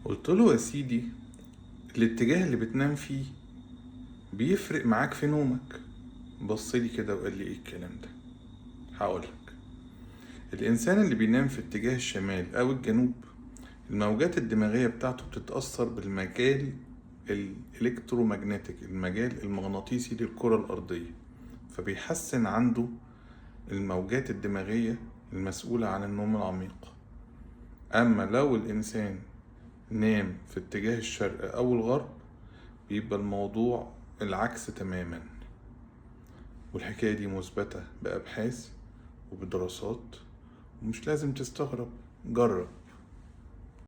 قلت له يا سيدي، الاتجاه اللي بتنام فيه بيفرق معاك في نومك. بصلي كده وقال لي ايه الكلام ده. هقولك. الانسان اللي بينام في اتجاه الشمال او الجنوب، الموجات الدماغية بتاعته بتتأثر بالمجال الإلكترومagnetic، المجال المغناطيسي للكرة الأرضية، فبيحسن عنده الموجات الدماغية المسؤولة عن النوم العميق. أما لو الإنسان نام في اتجاه الشرق أو الغرب، بيبقى الموضوع العكس تماما. والحكاية دي مثبتة بأبحاث وبدراسات، ومش لازم تستغرب، جرب.